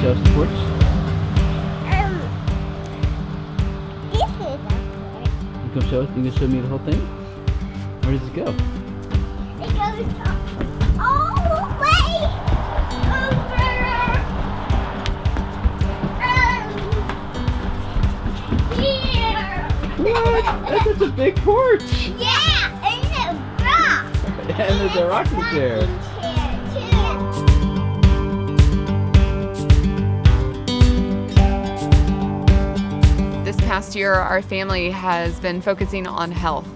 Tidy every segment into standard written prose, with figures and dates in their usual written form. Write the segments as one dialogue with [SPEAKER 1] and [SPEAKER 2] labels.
[SPEAKER 1] show us the porch?
[SPEAKER 2] This is a porch.
[SPEAKER 1] You can show us? You can show me the whole thing? Where does it go?
[SPEAKER 2] It goes all the way over. Here.
[SPEAKER 1] What? That's such a big porch!
[SPEAKER 2] Yeah, and a rock.
[SPEAKER 1] And there's a rocking chair.
[SPEAKER 3] This past year, our family has been focusing on health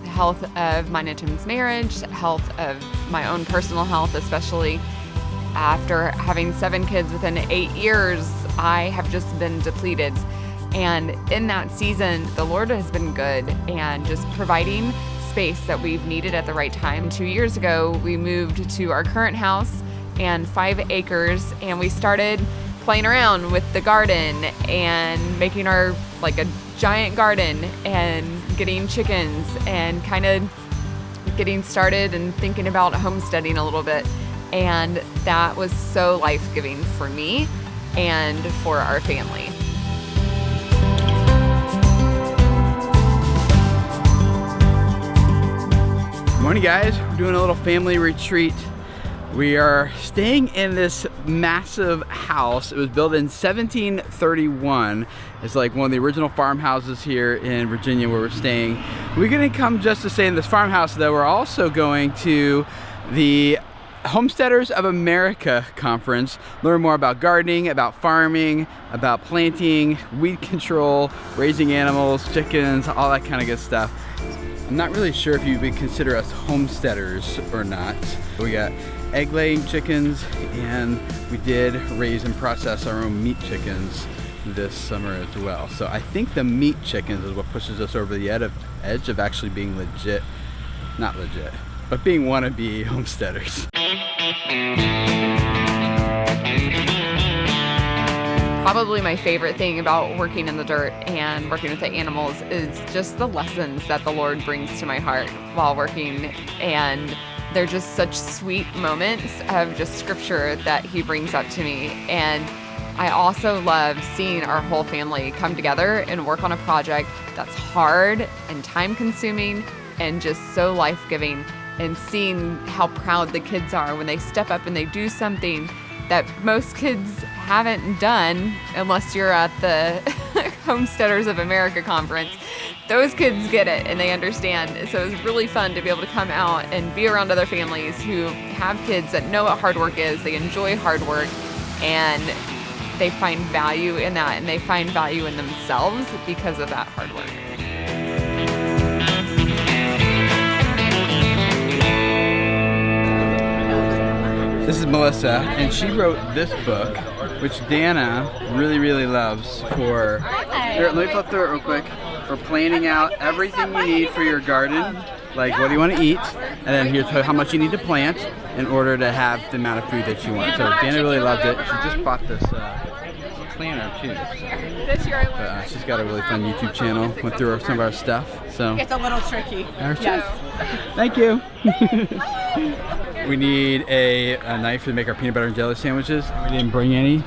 [SPEAKER 3] of mine and Tim's marriage, health of my own personal health, especially after having 7 kids within 8 years. I have just been depleted. And in that season, the Lord has been good and just providing space that we've needed at the right time. 2 years ago, we moved to our current house and 5 acres, and we started playing around with the garden and making a giant garden and getting chickens and kind of getting started and thinking about homesteading a little bit. And that was so life-giving for me and for our family.
[SPEAKER 1] Morning, guys. We're doing a little family retreat. We are staying in this massive house. It was built in 1731. It's like one of the original farmhouses here in Virginia where we're staying. We're gonna come just to stay in this farmhouse, though. We're also going to the Homesteaders of America conference, learn more about gardening, about farming, about planting, weed control, raising animals, chickens, all that kind of good stuff. I'm not really sure if you would consider us homesteaders or not. We got egg-laying chickens, and we did raise and process our own meat chickens this summer as well. So I think the meat chickens is what pushes us over the edge of actually being legit, not legit, but being wannabe homesteaders.
[SPEAKER 3] Probably my favorite thing about working in the dirt and working with the animals is just the lessons that the Lord brings to my heart while working. And they're just such sweet moments of just scripture that he brings up to me. And I also love seeing our whole family come together and work on a project that's hard and time consuming and just so life-giving, and seeing how proud the kids are when they step up and they do something that most kids haven't done unless you're at the Homesteaders of America conference. Those kids get it and they understand. So it's really fun to be able to come out and be around other families who have kids that know what hard work is. They enjoy hard work and they find value in that, and they find value in themselves because of that hard work.
[SPEAKER 1] This is Melissa, and she wrote this book, which Dana really, really loves for, here, let me flip through it real quick, for planning out everything you need for your garden, like what do you want to eat, and then here's how much you need to plant in order to have the amount of food that you want. So Dana really loved it. She just bought this planner too.
[SPEAKER 4] This year I learned.
[SPEAKER 1] She's got a really fun YouTube channel, went through some of our stuff. So
[SPEAKER 4] It's a little tricky.
[SPEAKER 1] Yes. Thank you. We need a knife to make our peanut butter and jelly sandwiches. We didn't bring any.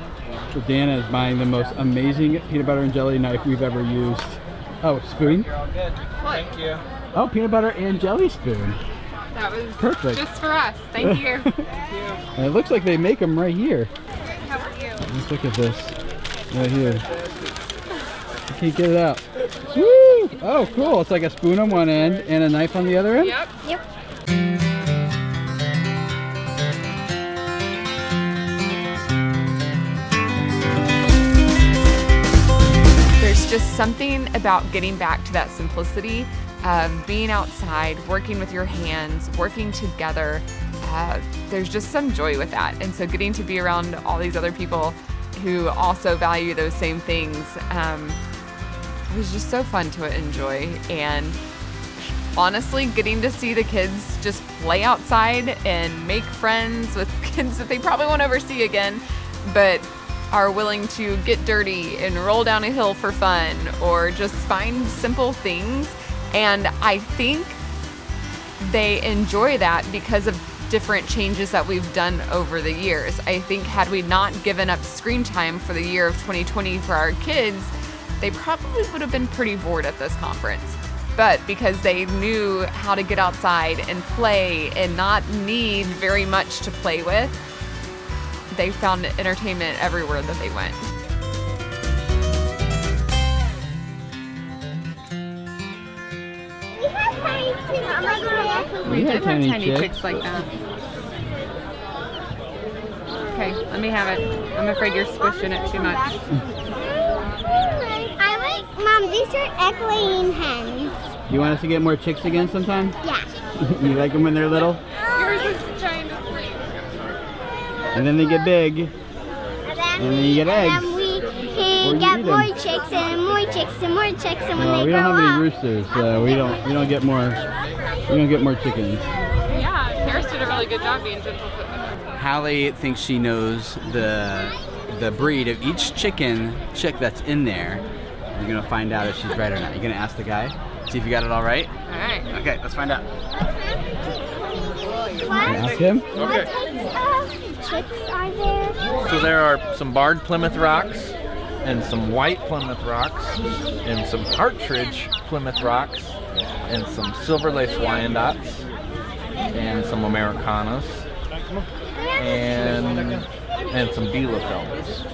[SPEAKER 1] So Dana is buying the most amazing peanut butter and jelly knife we've ever used. Oh, spoon?
[SPEAKER 4] Thank you.
[SPEAKER 1] Oh, peanut butter and jelly spoon.
[SPEAKER 4] That was
[SPEAKER 1] Perfect.
[SPEAKER 4] just for us. Thank you.
[SPEAKER 1] And it looks like they make them right here.
[SPEAKER 4] How are you?
[SPEAKER 1] Let's look at this. Right here. I can't get it out. Woo! Oh, cool. It's like a spoon on one end and a knife on the other end?
[SPEAKER 4] Yep.
[SPEAKER 2] Yep.
[SPEAKER 3] There's just something about getting back to that simplicity of being outside, working with your hands, working together. There's just some joy with that. And so getting to be around all these other people who also value those same things, it was just so fun to enjoy. And honestly, getting to see the kids just play outside and make friends with kids that they probably won't ever see again, but are willing to get dirty and roll down a hill for fun or just find simple things. And I think they enjoy that because of different changes that we've done over the years. I think had we not given up screen time for the year of 2020 for our kids, they probably would have been pretty bored at this conference. But because they knew how to get outside and play and not need very much to play with, they found entertainment everywhere that they went.
[SPEAKER 1] We had tiny chicks.
[SPEAKER 4] like that. Okay, let me have it. I'm afraid you're squishing it too much.
[SPEAKER 2] Mom, these are egg-laying hens.
[SPEAKER 1] You want us to get more chicks again sometime?
[SPEAKER 2] Yeah.
[SPEAKER 1] You like them when they're little?
[SPEAKER 4] Yours is trying to sleep.
[SPEAKER 1] And then they get big.
[SPEAKER 2] And
[SPEAKER 1] then you get eggs.
[SPEAKER 2] And then we
[SPEAKER 1] Or you
[SPEAKER 2] get
[SPEAKER 1] eat
[SPEAKER 2] more
[SPEAKER 1] them.
[SPEAKER 2] chicks and more chicks and more chicks, and when
[SPEAKER 1] Well,
[SPEAKER 2] they
[SPEAKER 1] we
[SPEAKER 2] grow
[SPEAKER 1] don't have any
[SPEAKER 2] up,
[SPEAKER 1] roosters, so we don't get more chickens.
[SPEAKER 4] Yeah, Karis did a really good job being gentle with them.
[SPEAKER 1] Hallie thinks she knows the breed of each chick that's in there. We're gonna find out if she's right or not. You're gonna ask the guy, see if you got it all right.
[SPEAKER 4] All right.
[SPEAKER 1] Okay, let's find out.
[SPEAKER 2] What?
[SPEAKER 1] Ask him.
[SPEAKER 2] What types of chicks are there?
[SPEAKER 5] So there are some barred Plymouth Rocks, and some white Plymouth Rocks, and some partridge Plymouth Rocks, and some silver lace Wyandottes, and some Americanas, and some Bielefelders.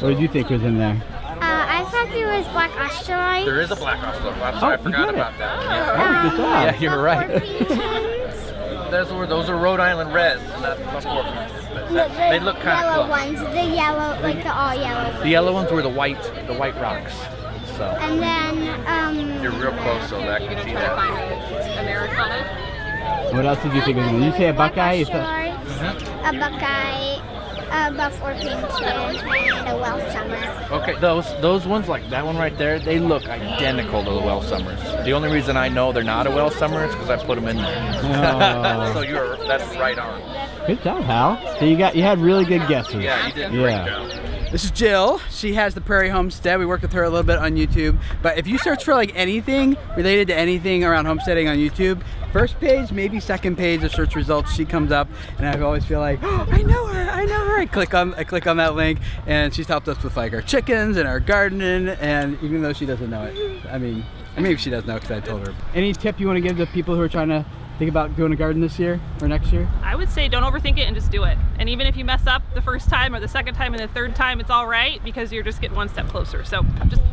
[SPEAKER 1] What did you think was in there?
[SPEAKER 2] I thought there was black Australites.
[SPEAKER 5] There is a black Australian. I'm sorry, I
[SPEAKER 1] you
[SPEAKER 5] forgot
[SPEAKER 1] got it.
[SPEAKER 5] about that.
[SPEAKER 1] Oh, good job.
[SPEAKER 5] Yeah, you're right.
[SPEAKER 2] Orpingtons.
[SPEAKER 5] Those are Rhode Island Reds, and that's before. They look kind
[SPEAKER 2] yellow
[SPEAKER 5] of close.
[SPEAKER 2] ones, the yellow, like the all yellow.
[SPEAKER 5] The yellow ones were the white rocks. So
[SPEAKER 2] And then,
[SPEAKER 5] you're real close, so that you can see
[SPEAKER 4] Try to
[SPEAKER 5] that.
[SPEAKER 4] find an Americana.
[SPEAKER 1] What else did you think was in there? Did you say a buckeye? You thought-
[SPEAKER 2] a buckeye, a buff orpington, and a Welsh summer.
[SPEAKER 5] Okay, those ones like that one right there, they look identical to the Welsh Summers. The only reason I know they're not a Welsh Summer is because I put them in there.
[SPEAKER 1] Oh.
[SPEAKER 5] So that's right on.
[SPEAKER 1] Good job, Hal. So you had really good guesses.
[SPEAKER 5] Yeah, you did a great job.
[SPEAKER 1] This is Jill. She has the Prairie Homestead. We worked with her a little bit on YouTube. But if you search for like anything related to anything around homesteading on YouTube, first page, maybe second page of search results, she comes up, and I always feel like, oh, I know her. I click on that link, and she's helped us with like our chickens and our gardening, and even though she doesn't know it, I mean, maybe she does know because I told her. Any tip you want to give to people who are trying to think about doing a garden this year or next year?
[SPEAKER 6] I would say don't overthink it and just do it. And even if you mess up the first time or the second time and the third time, it's all right because you're just getting one step closer. So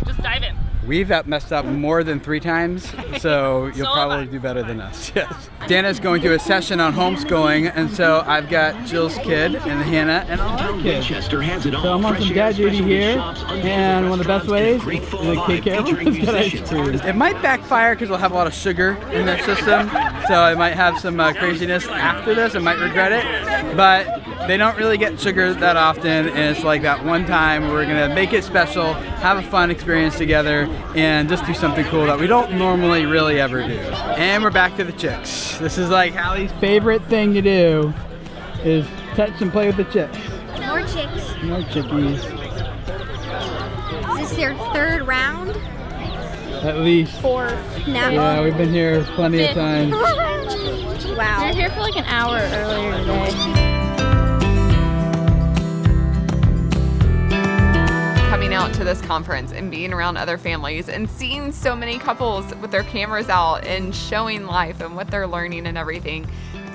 [SPEAKER 6] just dive in.
[SPEAKER 1] We've messed up more than 3 times, so you'll probably do better than us. Yes. Dana's going to a session on homeschooling, and so I've got Jill's kid and Hannah and all our kids. So I'm on some dad duty here, and one of the best ways to take care of them is get ice cream. It might backfire because we'll have a lot of sugar in their system, so I might have some craziness after this. I might regret it, but they don't really get sugar that often, and it's like that one time we're gonna make it special, have a fun experience together, and just do something cool that we don't normally really ever do. And we're back to the chicks. This is like Hallie's favorite thing to do, is touch and play with the chicks.
[SPEAKER 2] More chicks.
[SPEAKER 1] More chickies.
[SPEAKER 7] Is this their third round?
[SPEAKER 1] At least.
[SPEAKER 7] Fourth. Now.
[SPEAKER 1] Yeah, we've been here plenty of times.
[SPEAKER 7] Wow.
[SPEAKER 4] We were here for like an hour earlier today.
[SPEAKER 3] Coming out to this conference and being around other families and seeing so many couples with their cameras out and showing life and what they're learning and everything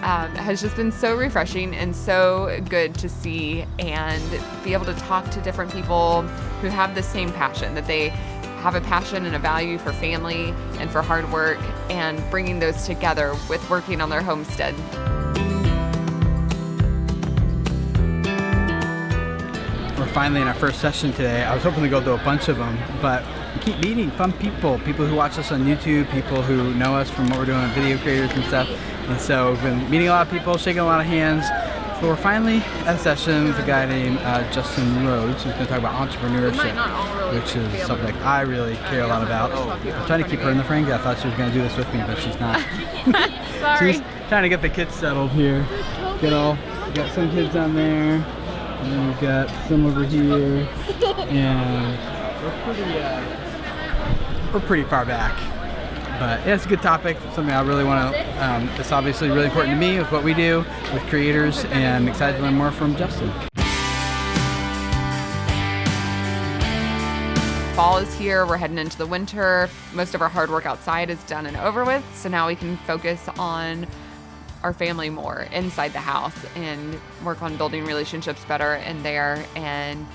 [SPEAKER 3] has just been so refreshing and so good to see, and be able to talk to different people who have the same passion, that they have a passion and a value for family and for hard work, and bringing those together with working on their homestead.
[SPEAKER 1] We're finally in our first session today. I was hoping to go to a bunch of them, but we keep meeting fun people who watch us on YouTube, people who know us from what we're doing on video creators and stuff. And so we've been meeting a lot of people, shaking a lot of hands. So we're finally at a session with a guy named Justin Rhodes, who's going to talk about entrepreneurship, which is something I really care a lot about. I'm trying to keep her in the frame. I thought she was going to do this with me, but she's not.
[SPEAKER 4] Sorry.
[SPEAKER 1] She's trying to get the kids settled here. We got some kids on there, and then we've got some over here, and we're pretty far back. But yeah, it's a good topic, something I really want to, it's obviously really important to me with what we do with creators, and excited to learn more from Justin.
[SPEAKER 3] Fall is here, we're heading into the winter. Most of our hard work outside is done and over with, so now we can focus on our family more inside the house and work on building relationships better in there and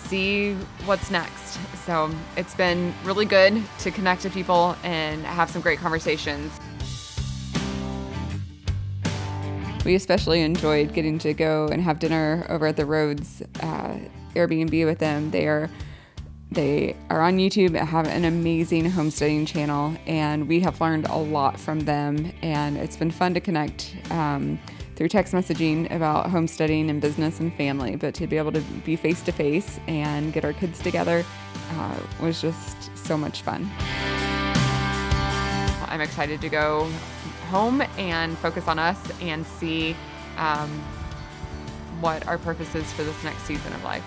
[SPEAKER 3] see what's next. So it's been really good to connect to people and have some great conversations. We especially enjoyed getting to go and have dinner over at the Rhodes Airbnb with them. They are on YouTube, have an amazing homesteading channel, and we have learned a lot from them, and it's been fun to connect through text messaging about homesteading and business and family, but to be able to be face-to-face and get our kids together was just so much fun. I'm excited to go home and focus on us and see what our purpose is for this next season of life.